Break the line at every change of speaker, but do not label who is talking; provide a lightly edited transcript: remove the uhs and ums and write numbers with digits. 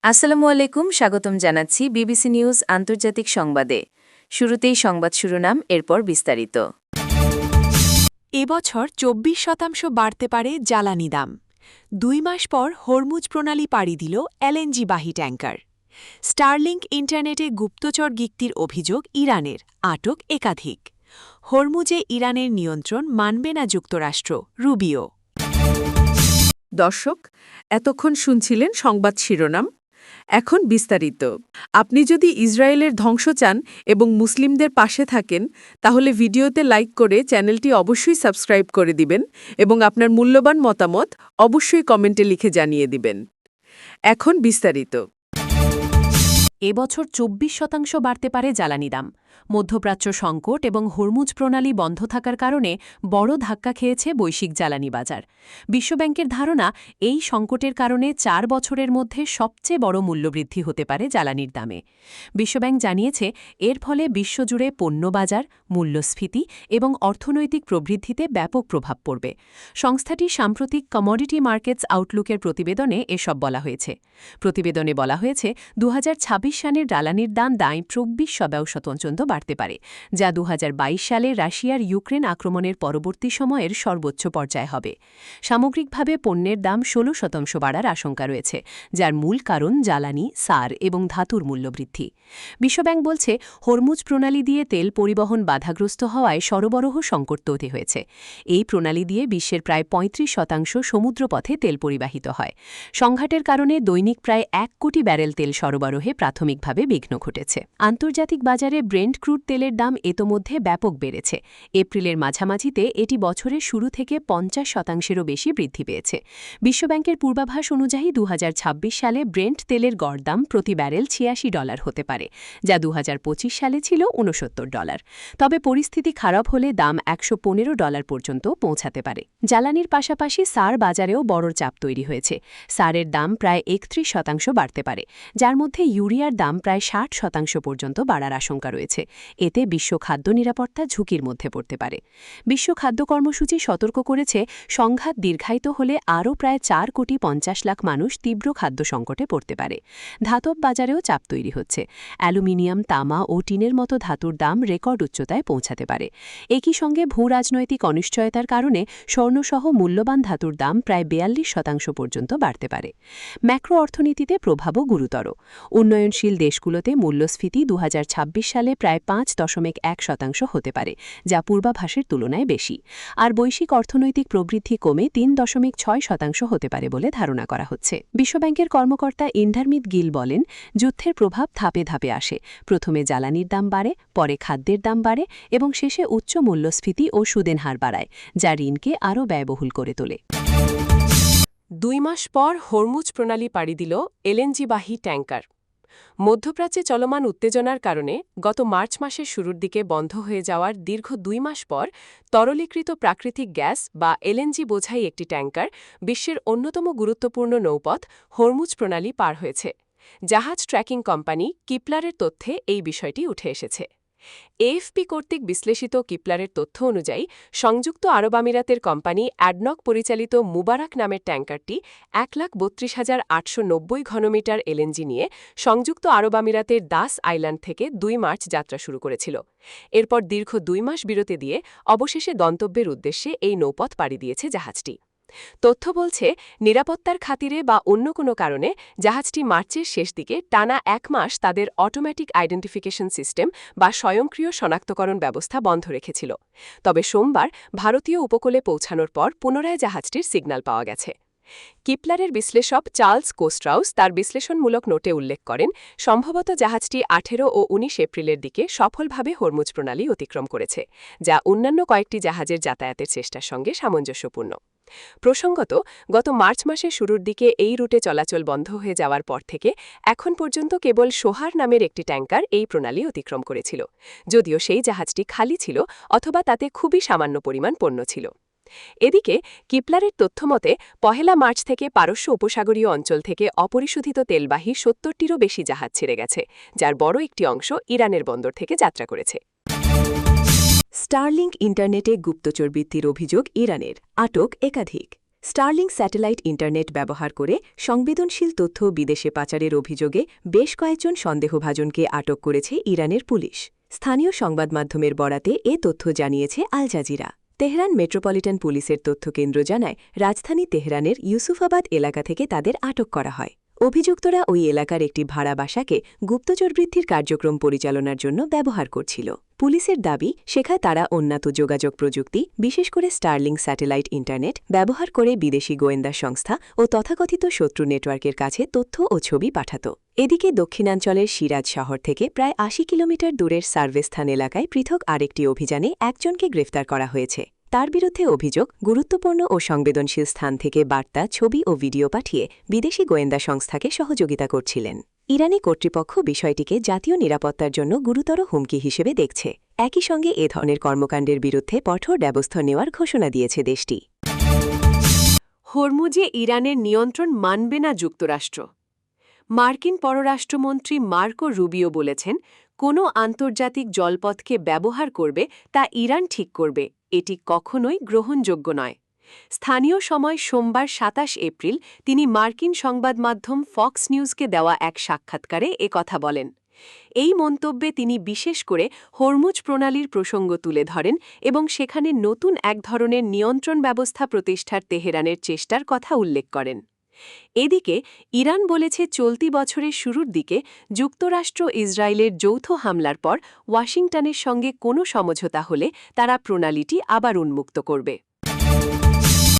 আসসালামু আলাইকুম, স্বাগতম জানাচ্ছি বিবিসি নিউজ আন্তর্জাতিক সংবাদে। শুরুতেই সংবাদ শিরোনাম, এরপর বিস্তারিত।
এবছর ২৪% বাড়তে পারে জ্বালানি দাম। ২ মাস পর হরমুজ প্রণালী পাড়ি দিল এলএনজি-বাহী ট্যাঙ্কার। স্টারলিংক ইন্টারনেটে গুপ্তচর গিকতির অভিযোগ ইরানের, আটক একাধিক। হরমুজে ইরানের নিয়ন্ত্রণ মানবে না যুক্তরাষ্ট্র, রুবিও।
দর্শক, এতক্ষণ শুনছিলেন সংবাদ শিরোনাম। এখন বিস্তারিত। আপনি যদি ইসরায়েলের ধ্বংস চান এবং মুসলিমদের পাশে থাকেন, তাহলে ভিডিওতে লাইক করে চ্যানেলটি অবশ্যই সাবস্ক্রাইব করে দিবেন এবং আপনার মূল্যবান মতামত অবশ্যই কমেন্টে লিখে জানিয়ে দিবেন। এখন বিস্তারিত।
এবছর ২৪% বাড়তে পারে জ্বালানি দাম। মধ্যপ্রাচ্য সংকট এবং হরমুজ প্রণালী বন্ধ থাকার কারণে বড় ধাক্কা খেয়েছে বৈশ্বিক জ্বালানি বাজার। বিশ্বব্যাংকের ধারণা, এই সংকটের কারণে ৪ বছরের মধ্যে সবচেয়ে বড় মূল্যবৃদ্ধি হতে পারে জ্বালানির দামে। বিশ্বব্যাংক জানিয়েছে, এর ফলে বিশ্বজুড়ে পণ্যবাজার, মূল্যস্ফীতি এবং অর্থনৈতিক প্রবৃদ্ধিতে ব্যাপক প্রভাব পড়বে। সংস্থাটির সাম্প্রতিক কমোডিটি মার্কেটস আউটলুকের প্রতিবেদনে এসব বলা হয়েছে। প্রতিবেদনে বলা হয়েছে, ২০২৬ সালের জ্বালানির দাম ২৪% পর্যন্ত বাড়তে পারে, যা ২০২২ সালে রাশিয়ার ইউক্রেন আক্রমণের পরবর্তী সময়ের সর্বোচ্চ পর্যায় হবে। সামগ্রিকভাবে পণ্যের দাম ১৬% বাড়ার আশঙ্কা রয়েছে, যার মূল কারণ জ্বালানি, সার এবং ধাতুর মূল্যবৃদ্ধি। বিশ্বব্যাংক বলছে, হরমুজ প্রণালী দিয়ে তেল পরিবহন বাধাগ্রস্ত হওয়ায় সরবরাহ সংকট তৈরি হয়েছে। এই প্রণালী দিয়ে বিশ্বের প্রায় ৩৫% সমুদ্রপথে তেল পরিবাহিত হয়। সংঘাতের কারণে দৈনিক প্রায় ১ কোটি ব্যারেল তেল সরবরাহে প্রাথমিকভাবে বিঘ্ন ঘটেছে। আন্তর্জাতিক বাজারে ব্রেন্ট ক্রুড তেলের দাম ইতোমধ্যে ব্যাপক বেড়েছে। এপ্রিলের মাঝামাঝিতে এটি বছরের শুরু থেকে ৫০%-এরও বেশি বৃদ্ধি পেয়েছে। বিশ্বব্যাংকের পূর্বাভাস অনুযায়ী ২০২৬ সালে ব্রেন্ট তেলের গড় দাম প্রতি ব্যারেল $৮৬ হতে পারে, যা ২০২৫ সালে ছিল $৬৯। তবে পরিস্থিতি খারাপ হলে দাম $১১৫ পর্যন্ত পৌঁছাতে পারে। জ্বালানির পাশাপাশি সার বাজারেও বড় চাপ তৈরি হয়েছে। সারের দাম প্রায় ৩১% বাড়তে পারে, যার মধ্যে ইউরিয়ার দাম প্রায় ৬০% পর্যন্ত বাড়ার আশঙ্কা রয়েছে। এতে বিশ্ব খাদ্য নিরাপত্তা ঝুঁকির মধ্যে পড়তে পারে। বিশ্ব খাদ্য কর্মসূচি সতর্ক করেছে, সংঘাত দীর্ঘায়িত হলে আরও প্রায় ৪,৫০,০০,০০০ মানুষ তীব্র খাদ্য সংকটে পড়তে পারে। ধাতব বাজারেও চাপ তৈরি হচ্ছে। অ্যালুমিনিয়াম, তামা ও টিনের মতো ধাতুর দাম রেকর্ড উচ্চতায় পৌঁছাতে পারে। একই সঙ্গে ভূরাজনৈতিক অনিশ্চয়তার কারণে স্বর্ণসহ মূল্যবান ধাতুর দাম প্রায় ৪২% পর্যন্ত বাড়তে পারে। ম্যাক্রো অর্থনীতিতে প্রভাবও গুরুতর। উন্নয়নশীল দেশগুলোতে মূল্যস্ফীতি ২০২৬ সালে প্রায় ৫.১% হতে পারে, যা পূর্বাভাসের তুলনায় বেশি। আর বৈশ্বিক অর্থনৈতিক প্রবৃদ্ধি কমে ৩.৬% হতে পারে বলে ধারণা করা হচ্ছে। বিশ্বব্যাংকের কর্মকর্তা ইন্দারমিত গিল বলেন, যুদ্ধের প্রভাব ধাপে ধাপে আসে। প্রথমে জ্বালানির দাম বাড়ে, পরে খাদ্যের দাম বাড়ে এবং শেষে উচ্চ মূল্যস্ফীতি ও সুদের হার বাড়ায়, যা ঋণকে আরও ব্যয়বহুল করে তোলে।
২ মাস পর হরমুজ প্রণালী পাড়ি দিল এলএনজি-বাহী ট্যাঙ্কার। মধ্যপ্রাচ্যে চলমান উত্তেজনার কারণে গত মার্চ মাসের শুরুর দিকে বন্ধ হয়ে যাওয়ার দীর্ঘ ২ মাস পর তরলীকৃত প্রাকৃতিক গ্যাস বা এলএনজি বোঝাই একটি ট্যাঙ্কার বিশ্বের অন্যতম গুরুত্বপূর্ণ নৌপথ হরমুজ প্রণালী পার হয়েছে। জাহাজ ট্র্যাকিং কোম্পানি কিপলারের তথ্যে এই বিষয়টি উঠে এসেছে। এএফপি কর্তৃক বিশ্লেষিত কিপলারের তথ্য অনুযায়ী সংযুক্ত আরব আমিরাতের কোম্পানি অ্যাডনক পরিচালিত মুবারাক নামের ট্যাঙ্কারটি ১,৩২,৮৯০ ঘনমিটার এলএনজি নিয়ে সংযুক্ত আরব আমিরাতের দাস আইল্যান্ড থেকে ২ মার্চ যাত্রা শুরু করেছিল। এরপর দীর্ঘ ২ মাস বিরতি দিয়ে অবশেষে গন্তব্যের উদ্দেশ্যে এই নৌপথ পাড়ি দিয়েছে জাহাজটি। তথ্য বলছে, নিরাপত্তার খাতিরে বা অন্য কোনো কারণে জাহাজটি মার্চের শেষ দিকে টানা ১ মাস তাদের অটোমেটিক আইডেন্টিফিকেশন সিস্টেম বা স্বয়ংক্রিয় শনাক্তকরণ ব্যবস্থা বন্ধ রেখেছিল। তবে সোমবার ভারতীয় উপকূলে পৌঁছানোর পর পুনরায় জাহাজটির সিগন্যাল পাওয়া গেছে। কিপলারের বিশ্লেষক চার্লস কোস্ট্রাউস তার বিশ্লেষণমূলক নোটে উল্লেখ করেন, সম্ভবত জাহাজটি ১৮ ও ১৯ এপ্রিলের দিকে সফলভাবে হরমুজ প্রণালী অতিক্রম করেছে, যা অন্যান্য কয়েকটি জাহাজের যাতায়াতের চেষ্টার সঙ্গে সামঞ্জস্যপূর্ণ। প্রসঙ্গত, গত মার্চ মাসের শুরুর দিকে এই রুটে চলাচল বন্ধ হয়ে যাওয়ার পর থেকে এখন পর্যন্ত কেবল সোহার নামের একটি ট্যাঙ্কার এই প্রণালী অতিক্রম করেছিল, যদিও সেই জাহাজটি খালি ছিল অথবা তাতে খুবই সামান্য পরিমাণ পণ্য ছিল। এদিকে কিপলারের তথ্যমতে ১ মার্চ থেকে পারস্য উপসাগরীয় অঞ্চল থেকে অপরিশোধিত তেলবাহী ৭০টিরও বেশি জাহাজ ছেড়ে গেছে, যার বড় একটি অংশ ইরানের বন্দর থেকে যাত্রা করেছে।
স্টারলিংক ইন্টারনেটে গুপ্তচর বৃত্তির অভিযোগ ইরানের, আটক একাধিক।
স্টারলিংক স্যাটেলাইট ইন্টারনেট ব্যবহার করে সংবেদনশীল তথ্য বিদেশে পাচারের অভিযোগে বেশ কয়েকজন সন্দেহভাজনকে আটক করেছে ইরানের পুলিশ। স্থানীয় সংবাদ মাধ্যমের বরাতে এ তথ্য জানিয়েছে আল জাজিরা। তেহরান মেট্রোপলিটন পুলিশের তথ্যকেন্দ্র জানায়, রাজধানী তেহরানের ইউসুফাবাদ এলাকা থেকে তাদের আটক করা হয়। অভিযুক্তরা ওই এলাকার একটি ভাড়া বাসাকে গুপ্তচর বৃদ্ধির কার্যক্রম পরিচালনার জন্য ব্যবহার করছিল। পুলিশের দাবি, সেখানে তারা উন্নত যোগাযোগ প্রযুক্তি, বিশেষ করে স্টারলিংক স্যাটেলাইট ইন্টারনেট ব্যবহার করে বিদেশি গোয়েন্দা সংস্থা ও তথাকথিত শত্রু নেটওয়ার্কের কাছে তথ্য ও ছবি পাঠাত। এদিকে দক্ষিণাঞ্চলের সিরাজ শহর থেকে প্রায় ৮০ কিলোমিটার দূরের সার্ভেস্থান এলাকায় পৃথক আরেকটি অভিযানে একজনকে গ্রেফতার করা হয়েছে। তার বিরুদ্ধে অভিযোগ, গুরুত্বপূর্ণ ও সংবেদনশীল স্থান থেকে বার্তা, ছবি ও ভিডিও পাঠিয়ে বিদেশি গোয়েন্দা সংস্থাকে সহযোগিতা করছিলেন। ইরানি কর্তৃপক্ষ বিষয়টিকে জাতীয় নিরাপত্তার জন্য গুরুতর হুমকি হিসেবে দেখছে। একই সঙ্গে এ ধরনের কর্মকাণ্ডের বিরুদ্ধে কঠোর ব্যবস্থা নেওয়ার ঘোষণা দিয়েছে দেশটি।
হরমুজে ইরানের নিয়ন্ত্রণ মানবে না যুক্তরাষ্ট্র। মার্কিন পররাষ্ট্রমন্ত্রী মার্কো রুবিও বলেছেন, কোনো আন্তর্জাতিক জলপথকে ব্যবহার করবে তা ইরান ঠিক করবে, এটি কখনোই গ্রহণযোগ্য নয়। স্থানীয় সময় সোমবার ২৭ এপ্রিল তিনি মার্কিন সংবাদ মাধ্যম ফক্স নিউজকে দেওয়া এক সাক্ষাৎকারে একথা বলেন। এই মন্তব্যে তিনি বিশেষ করে হরমুজ প্রণালীর প্রসঙ্গ তুলে ধরেন এবং সেখানে নতুন এক ধরনের নিয়ন্ত্রণ ব্যবস্থা প্রতিষ্ঠার তেহরানের চেষ্টার কথা উল্লেখ করেন। এদিকে ইরান বলেছে, চলতি বছরের শুরুর দিকে যুক্তরাষ্ট্র ইসরায়েলের যৌথ হামলার পর ওয়াশিংটনের সঙ্গে কোনো সমঝোতা হলে তারা প্রণালীটি আবার উন্মুক্ত করবে।